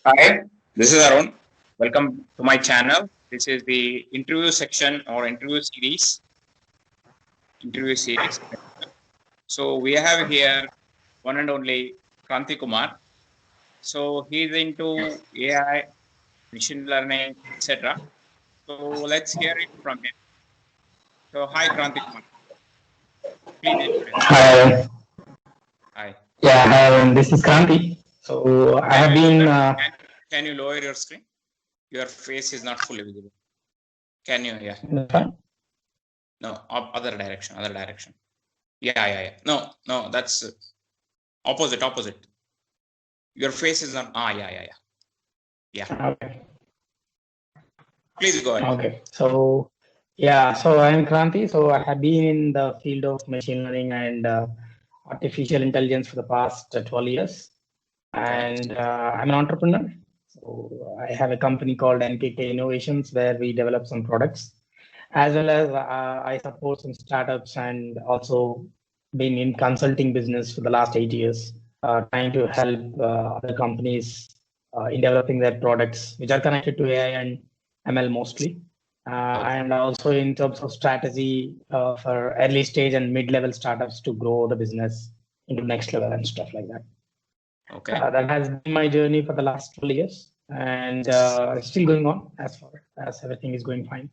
Hi, this is Arun. Welcome to my channel. This is the interview section or interview series. So we have here one and only Kranti Kumar. So he's into AI, machine learning, etc. So let's hear it from him. So hi, Kranti Kumar. Please introduce. Hi, Hi. yeah, hi, this is Kranti. So I Can have you do been, that? Can you lower your screen? Your face is not fully visible. Can you? Yeah. No, other direction. Other direction. Yeah. No, that's opposite. Your face is not. Yeah. okay. Please go ahead. Okay, so yeah, so I'm Kranti. So I have been in the field of machine learning and artificial intelligence for the past 12 years, Okay. and I'm an entrepreneur. So I have a company called NKK Innovations where we develop some products, as well as I support some startups and also been in consulting business for the last 8 years, trying to help other companies in developing their products, which are connected to AI and ML mostly. And also in terms of strategy for early stage and mid-level startups to grow the business into next level and stuff like that. Okay. That has been my journey for the last 12 years, and it's still going on as far as everything is going fine.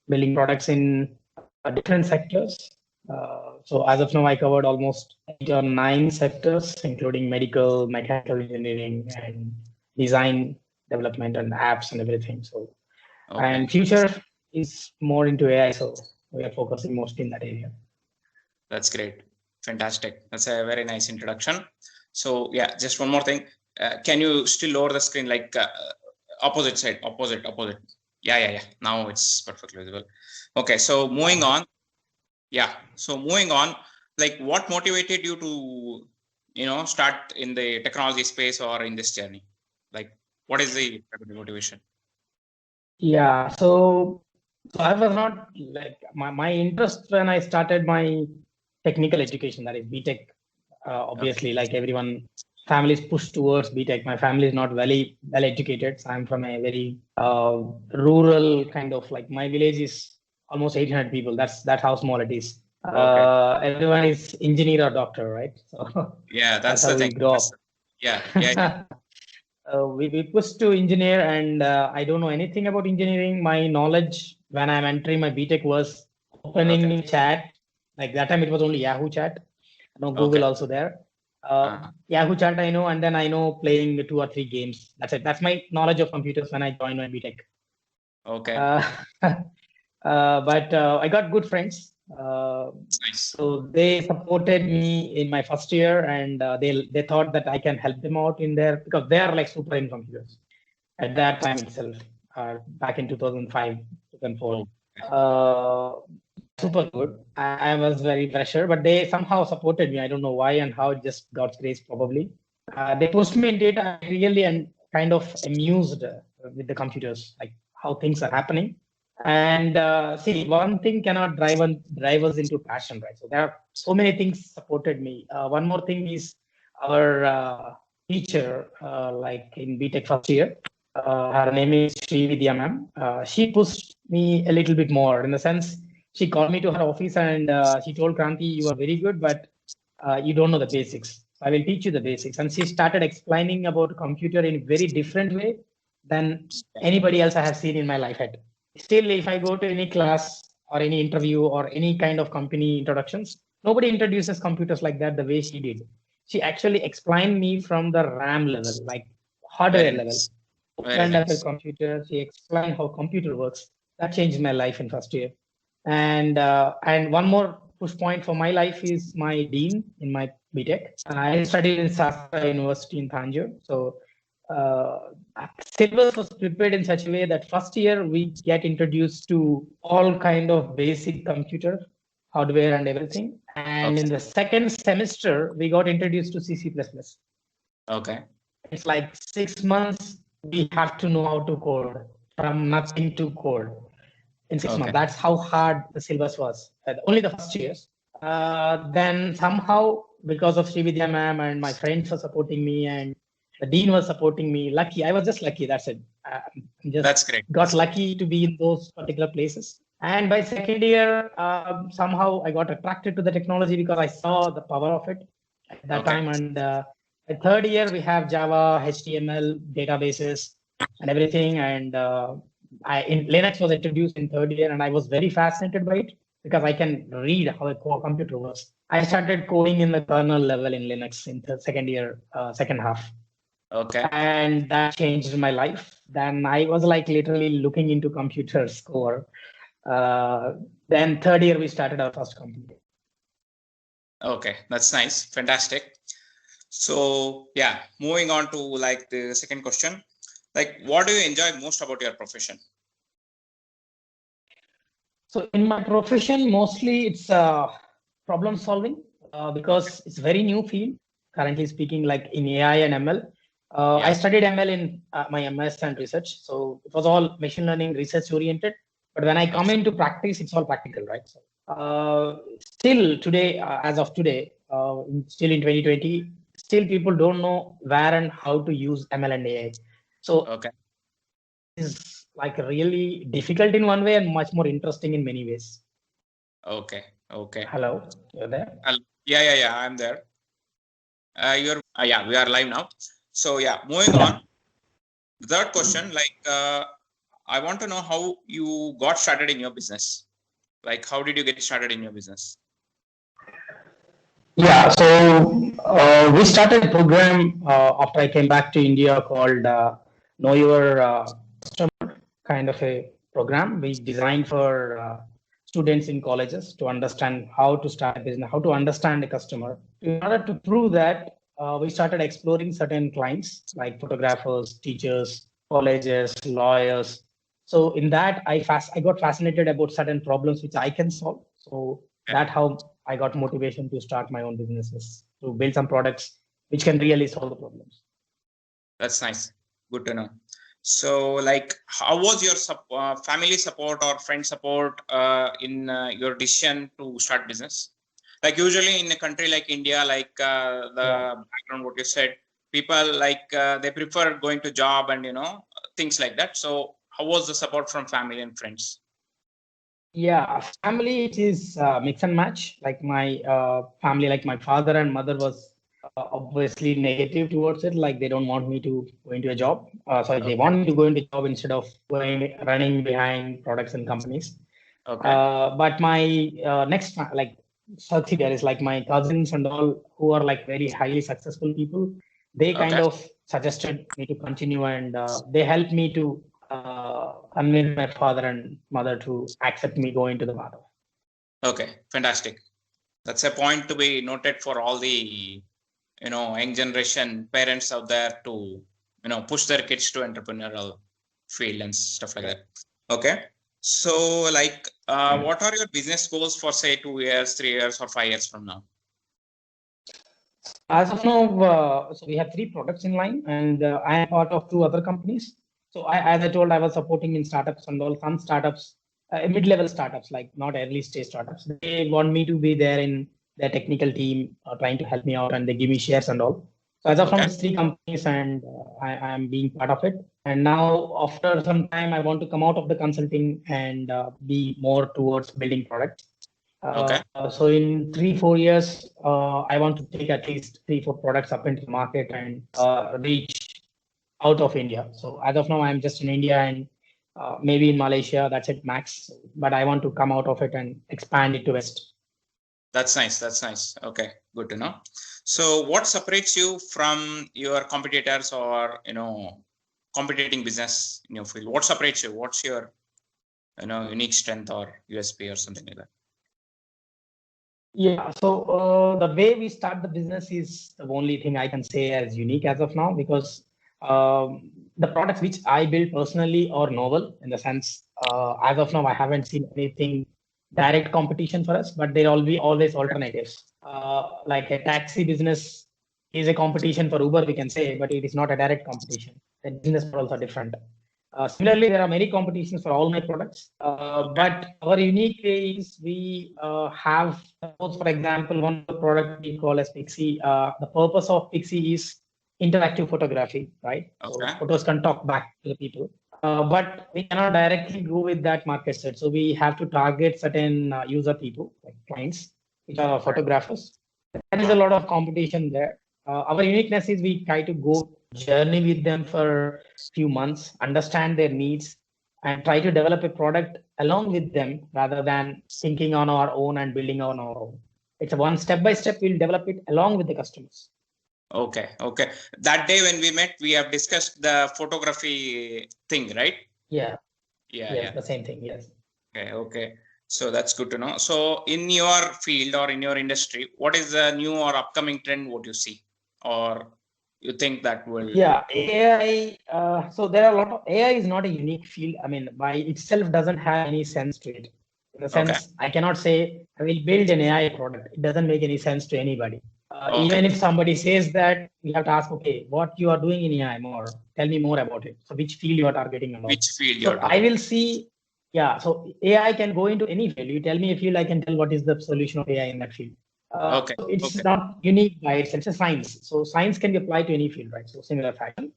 Building products in different sectors. So as of now, I covered almost 8 or 9 sectors, including medical, mechanical engineering, and design, development, and apps and everything. So, and future is more into AI, so we are focusing mostly in that area. That's great. Fantastic. That's a very nice introduction. So yeah, just one more thing. Can you still lower the screen like opposite side, opposite? Yeah. Now it's perfectly visible. Okay. So moving on. Yeah. So moving on, like what motivated you to, start in the technology space or in this journey? Like what is the motivation? Yeah, so I was not like my interest when I started my technical education, that is BTech. Obviously, like everyone, families push towards BTech. My family is not very well educated. So I'm from a very rural kind of, like, my village is almost 800 people. That's how small it is. Everyone is engineer or doctor, right? So Yeah, that's that's how the we thing. grow up. Yeah. We pushed to engineer, and I don't know anything about engineering. My knowledge when I'm entering my BTech was opening chat. Like that time, it was only Yahoo Chat. No Google also there. Yahoo Chat I know, and then I know playing 2 or 3 games. That's it. That's my knowledge of computers when I joined my BTech. Okay. But I got good friends. Nice. So they supported me in my first year, and they thought that I can help them out in there because they are like super in computers at that time itself, back in 2005, 2004. Super good. I was very pressure, but they somehow supported me. I don't know why and how. Just God's grace, probably. They pushed me into it. I really and kind of amused with the computers, like how things are happening. And see, one thing cannot drive us into passion, right? So there are so many things supported me. One more thing is our teacher, like in BTech first year. Her name is Srividya ma'am. She pushed me a little bit more in the sense she called me to her office, and she told Kranti, "You are very good, but you don't know the basics. I will teach you the basics." And she started explaining about computer in a very different way than anybody else I have seen in my life yet. Still, if I go to any class or any interview or any kind of company introductions, nobody introduces computers like that the way she did. She actually explained me from the RAM level, like hardware level. Opened up a computer. She explained how computer works. That changed my life in first year. And one more push point for my life is my dean in my BTech. I studied in Sastra University in Tanjore. So uh, syllabus was prepared in such a way that first year we get introduced to all kind of basic computer hardware and everything. And in the second semester, we got introduced to C++. Okay. It's like 6 months we have to know how to code from nothing to code in 6 months. That's how hard the syllabus was. Only the first years. Then somehow, because of Srividya ma'am and my friends were supporting me, and The dean was supporting me. Lucky, I was just lucky. That's it. Just That's great. got lucky to be in those particular places. And by second year, somehow I got attracted to the technology because I saw the power of it at that Okay. time. And the third year, we have Java, HTML, databases, and everything. And Linux was introduced in third year, and I was very fascinated by it because I can read how a core computer works. I started coding in the kernel level in Linux in the second year, second half. Okay. And that changed my life. Then I was like literally looking into computers core. Then third year, we started our first company. Okay, that's nice. Fantastic. So yeah, moving on to like the second question, like what do you enjoy most about your profession? So in my profession, mostly it's problem solving because it's very new field. Currently speaking, like in AI and ML. I Yeah. studied ML in my MS and research. So it was all machine learning research oriented. But when I come into practice, it's all practical, right? So still today, as of today, still in 2020, still people don't know where and how to use ML and AI. So Okay. it's like really difficult in one way and much more interesting in many ways. Okay. Okay. Hello, you're there? Yeah. I'm there. Yeah, we are live now. So yeah, moving on. The third question, like I want to know how you got started in your business. Like, how did you get started in your business? Yeah, so we started a program after I came back to India called Know Your Customer, kind of a program we designed for students in colleges to understand how to start a business, how to understand a customer. In order to prove that, we started exploring certain clients like photographers, teachers, colleges, lawyers. So in that, I got fascinated about certain problems which I can solve. So that's how I got motivation to start my own businesses, to build some products which can really solve the problems. That's nice. Good to know. So, like, how was your family support or friend support in your decision to start business? Like, usually in a country like India, like the background what you said, people like they prefer going to job and things like that. So, how was the support from family and friends? Yeah, family it is mix and match. Like my family, like my father and mother was obviously negative towards it. Like they don't want me to go into a job. Sorry, they want me to go into a job instead of going running behind products and companies. Okay. But my next like subsidiaries, like my cousins and all, who are like very highly successful people, they kind of suggested me to continue, and they helped me to convince my father and mother to accept me going to the path. Okay, fantastic. That's a point to be noted for all the young generation parents out there to push their kids to entrepreneurial field and stuff like that. Okay, so like what are your business goals for say 2 years, 3 years, or 5 years from now? As of now, so we have 3 products in line, and I am part of 2 other companies. So as I told, I was supporting in startups and all. Some startups, mid-level startups, like not early stage startups. They want me to be there in their technical team, trying to help me out, and they give me shares and all. So as of now, it's 3 companies, and I am being part of it. And now, after some time, I want to come out of the consulting and be more towards building products. So in 3-4 years, I want to take at least 3-4 products up into the market and reach out of India. So as of now, I'm just in India and maybe in Malaysia. That's it max. But I want to come out of it and expand it to West. That's nice. That's nice. Okay, good to know. So what separates you from your competitors or competing business in your field? What separates you? What's your unique strength or USP or something like that? Yeah, so the way we start the business is the only thing I can say as unique as of now, because the products which I build personally are novel in the sense, as of now, I haven't seen anything direct competition for us, but there will be always alternatives. Like a taxi business is a competition for Uber, we can say, but it is not a direct competition. The business models are different. Similarly, there are many competitions for all my products, but our unique way is we have, suppose for example, one product we call as Pixie. The purpose of Pixie is interactive photography, right? So Okay. photos can talk back to the people. But we cannot directly go with that market set. So we have to target certain user people, like clients, which are photographers. There is a lot of competition there. Our uniqueness is we try to go journey with them for few months, understand their needs, and try to develop a product along with them rather than thinking on our own and building on our own. It's a one step by step. We'll develop it along with the customers. Okay. Okay. That day when we met, we have discussed the photography thing, right? Yeah. Yeah. Yes, Yeah. the same thing. Yes. Okay. Okay. So that's good to know. So in your field or in your industry, what is the new or upcoming trend? What you see, or you think that will? Yeah, AI. So there are a lot of AI is not a unique field. I mean, by itself doesn't have any sense to it. In the Okay. sense, I cannot say I will build an AI product. It doesn't make any sense to anybody. Okay. Even if somebody says that, we have to ask, okay, what you are doing in AI more? Tell me more about it. So which field you are targeting about? Which field So you're I talking? will see. Yeah. So AI can go into any field. You tell me a field, I can tell what is the solution of AI in that field. Okay. So it's Okay. not unique by itself. It's a science. So science can be applied to any field, right? So similar fashion.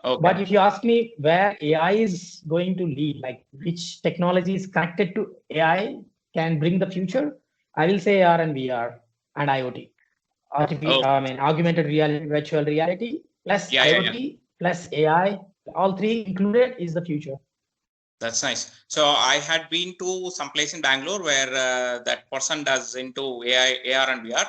But Okay. if you ask me where AI is going to lead, like which technology is connected to AI can bring the future, I will say AR and VR and IoT. Oh, I mean, augmented reality, virtual reality, plus yeah. Yeah. Yeah. IoT, plus AI, all three included is the future. That's nice. So I had been to some place in Bangalore where that person does into AI, AR and VR.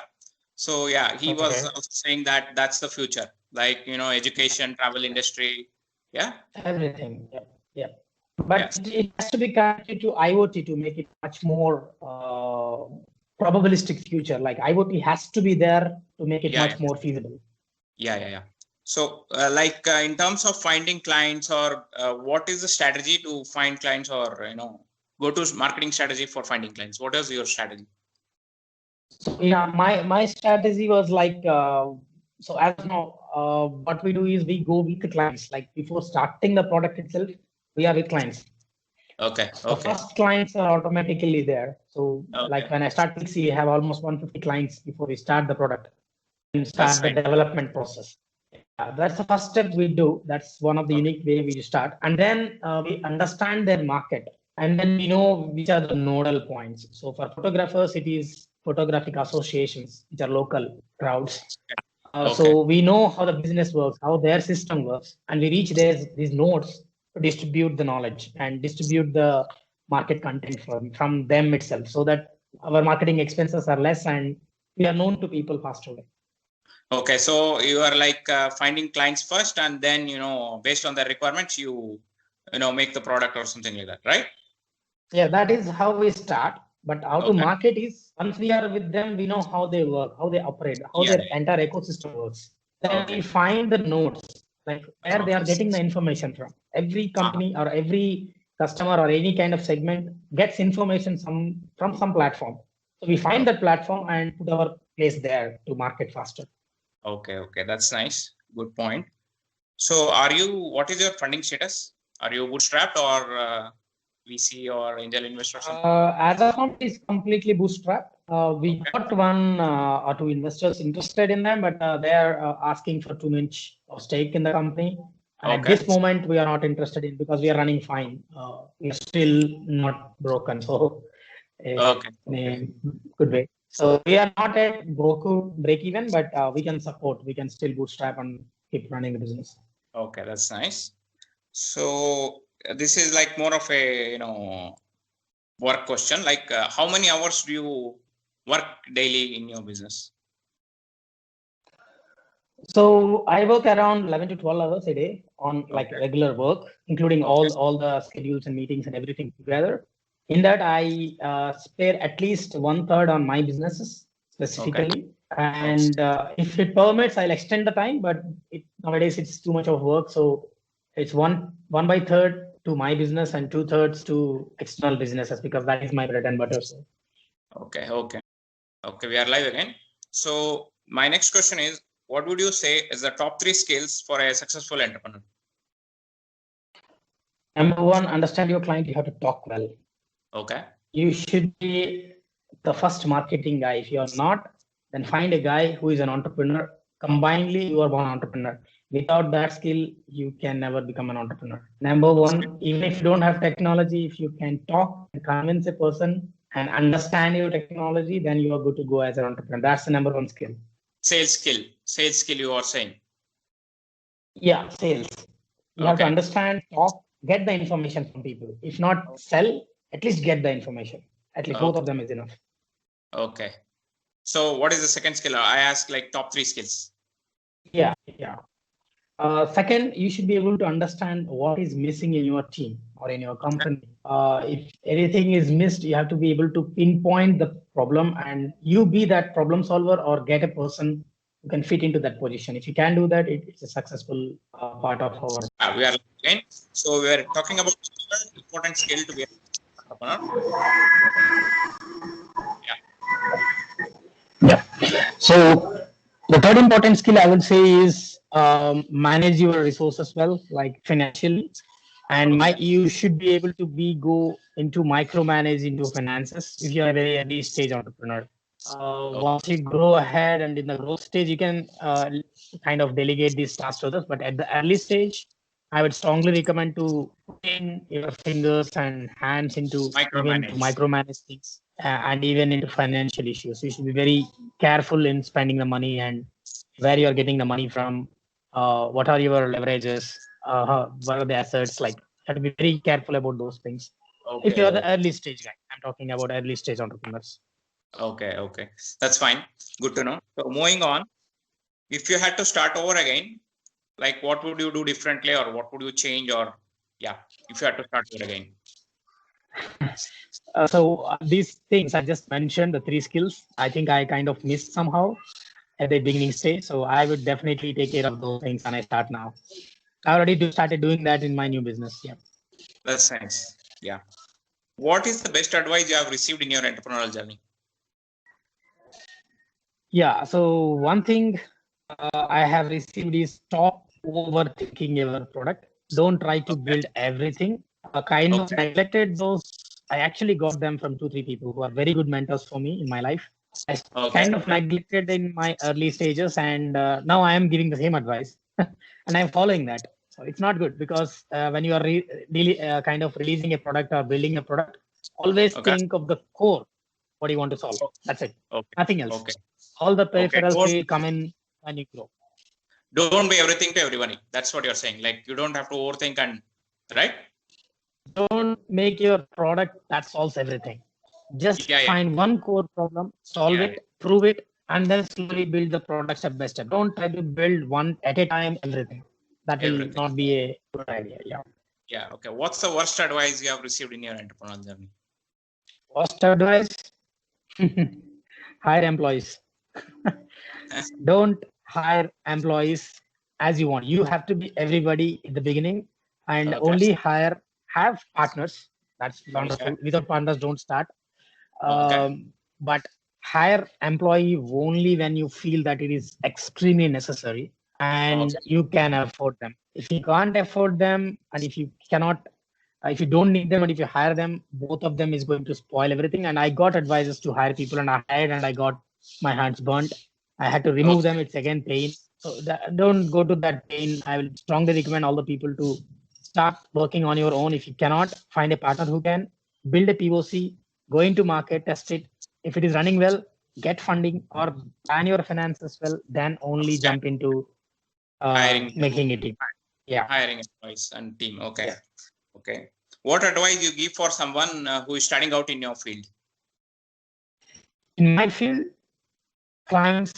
So yeah, he was Okay. also saying that that's the future, like, education, travel industry. Yeah. Everything. Yeah. Yeah. But Yes. it has to be connected to IoT to make it much more probabilistic future. Like IoT has to be there to make it Yeah. much more feasible. Yeah. Yeah. Yeah. So in terms of finding clients, or what is the strategy to find clients, or go to marketing strategy for finding clients? What is your strategy? So yeah, my strategy was like so as of now, what we do is we go with the clients. Like before starting the product itself, we are with clients. Okay. The Okay. first clients are automatically there. So like Okay. when I start Pixie, we have almost 150 clients before we start the product and That's start the right. development process. That's the first step we do. That's one of the Okay. unique way we start. And then we understand their market. And then we know which are the nodal points. So for photographers, it is photographic associations, which are local crowds. Okay. So we know how the business works, how their system works, and we reach these nodes to distribute the knowledge and distribute the market content from them itself, so that our marketing expenses are less and we are known to people faster. Okay, so you are like finding clients first, and then based on their requirements, you make the product or something like that, right? Yeah, that is how we start. But how to Okay. market is once we are with them, we know how they work, how they operate, how Yeah. their entire ecosystem works. Then Okay. we find the nodes, like where they are Okay. getting the information from. Every Uh-huh. company or every customer or any kind of segment gets information from some platform. So we find that platform and put our place there to market faster. Okay. Okay. That's nice. Good point. So, what is your funding status? Are you bootstrapped or VC or angel investor or something? As of now, it's completely bootstrapped. We Okay. got one or two investors interested in them, but they are asking for too much of stake in the company. And at Okay. this moment, we are not interested in because we are running fine. We are still not broken, so Okay. in a good way. So we are not at break even, but we can support. We can still bootstrap and keep running the business. Okay. That's nice. So this is like more of a work question. Like how many hours do you work daily in your business? So I work around 11 to 12 hours a day on like Okay. regular work, including Okay. all the schedules and meetings and everything together. In that, I spare at least 1/3 on my businesses specifically. And if it permits, I'll extend the time, but nowadays it's too much of work. So it's one by third to my business and 2/3 to external businesses because that is my bread and butter. So. Okay. Okay. Okay. We are live again. So my next question is, what would you say is the top 3 skills for a successful entrepreneur? Number one, understand your client. You have to talk well. Okay. You should be the first marketing guy. If you're not, then find a guy who is an entrepreneur. Combinedly, you are one entrepreneur. Without that skill, you can never become an entrepreneur. Number one, even if you don't have technology, if you can talk and convince a person and understand your technology, then you are good to go as an entrepreneur. That's the number one skill. Sales skill you are saying. Yeah, sales. You have to Okay. understand, talk, get the information from people. If not sell, at least get the information. At least both Okay. of them is enough. Okay. So what is the second skill? I asked like top 3 skills. Yeah. Second, you should be able to understand what is missing in your team or in your company. If anything is missed, you have to be able to pinpoint the problem and you be that problem solver or get a person who can fit into that position. If you can do that, it's a successful part of our. We are again. So we are talking about important skill to be an entrepreneur. Yeah. So the third important skill I would say is manage your resources well, like financially, and you should be able to go into micromanage into finances if you're a very early stage entrepreneur. Once you grow ahead and in the growth stage, you can kind of delegate these tasks to others. But at the early stage, I would strongly recommend to put in your fingers and hands into even to micromanage things and even into financial issues. You should be very careful in spending the money and where you are getting the money from. What are your leverages? What are the assets? Like, you have to be very careful about those things. Okay. If you're the early stage guy, I'm talking about early stage entrepreneurs. Okay. That's fine. Good to know. So moving on, if you had to start over again, like what would you do differently or what would you change or if you had to start over again? These things I just mentioned, the 3 skills, I think I kind of missed somehow at the beginning stage. So I would definitely take care of those things and I start now. I already started doing that in my new business. Yeah. That's nice. Yeah. What is the best advice you have received in your entrepreneurial journey? Yeah. So one thing I have received is stop overthinking your product. Don't try to build everything. Kind of neglected those. I actually got them from 2-3 people who are very good mentors for me in my life. I kind of neglected in my early stages, and now I am giving the same advice, and I'm following that. So it's not good because when you are kind of releasing a product or building a product, always think of the core. What do you want to solve? That's it. Nothing else. All the peripherals will come in when you grow. Don't be everything to everybody. That's what you're saying. Like you don't have to overthink and right? Don't make your product that solves everything. Just find one core problem, solve it, prove it, and then slowly build the product step by step. Don't try to build one at a time, everything. That will not be a good idea. Yeah. Okay. What's the worst advice you have received in your entrepreneurial journey? Worst advice? Hire employees. Don't hire employees as you want. You have to be everybody in the beginning and only have partners. That's wonderful. Without partners, don't start. But hire employee only when you feel that it is extremely necessary and you can afford them. If you can't afford them and if you cannot, if you don't need them and if you hire them, both of them is going to spoil everything. And I got advices to hire people and I hired and I got my hands burnt. I had to remove them. It's again pain. So don't go to that pain. I will strongly recommend all the people to start working on your own. If you cannot find a partner who can, build a POC, go into market, test it. If it is running well, get funding or plan your finances well, then only jump into making a team. Yeah. Hiring employees and team. Okay. Okay. What advice you give for someone who is starting out in your field? In my field, clients,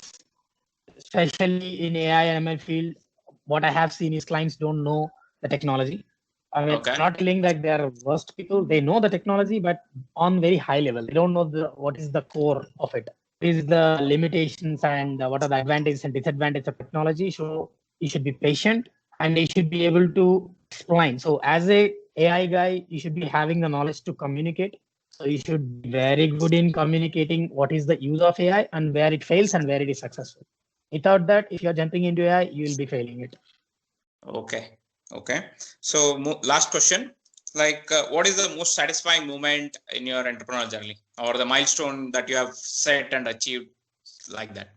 especially in AI and ML field, what I have seen is clients don't know the technology. I mean, not telling that they are worst people. They know the technology, but on very high level, they don't know what is the core of it. What is the limitations and what are the advantages and disadvantages of technology? So you should be patient and you should be able to explain. So as a AI guy, you should be having the knowledge to communicate. So you should be very good in communicating what is the use of AI and where it fails and where it is successful. Without that, if you're jumping into AI, you will be failing it. Okay. So last question, like what is the most satisfying moment in your entrepreneurial journey or the milestone that you have set and achieved like that?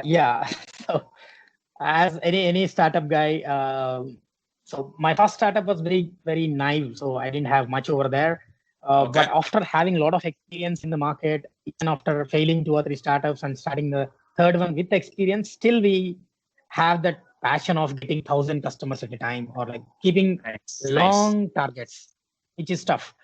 Yeah. So As any startup guy, so my first startup was very naive, so I didn't have much over there. Okay. But after having a lot of experience in the market, even after failing 2 or 3 startups and starting the third one with experience, still we have that passion of getting 1,000 customers at a time, or like keeping Nice. long targets, which is tough.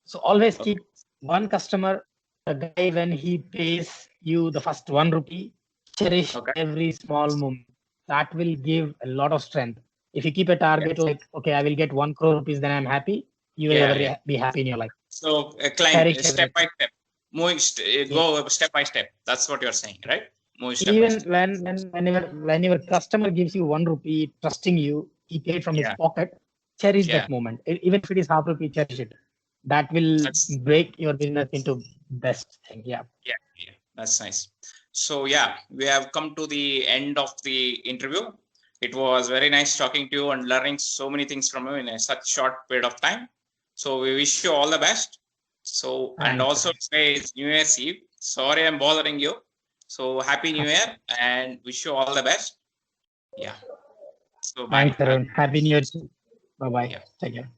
So always Okay. keep one customer, the guy when he pays you the first 1 rupee, cherish Okay. every small moment. That will give a lot of strength. If you keep a target Yes. like, okay, I will get 1 crore rupees, then I'm happy, you will Yeah, never yeah. be happy in your life. So climb Cherish step by everything. step, moving Yeah. go step by step. That's what you're saying, right? Moving step by Even step. when your customer gives you 1 rupee, trusting you, he paid from his Yeah, pocket, cherish yeah. that moment. Even if it is half rupee, cherish it. That will That's break your business into best thing. Yeah. yeah, yeah. That's nice. So yeah, we have come to the end of the interview. It was very nice talking to you and learning so many things from you in a such short period of time. So we wish you all the best. So and Thanks. also today is New Year's Eve. Sorry I'm bothering you. So happy New Year and wish you all the best. Yeah. So bye. Thanks, Arun. Happy New Year. Bye bye. Yeah. Take care.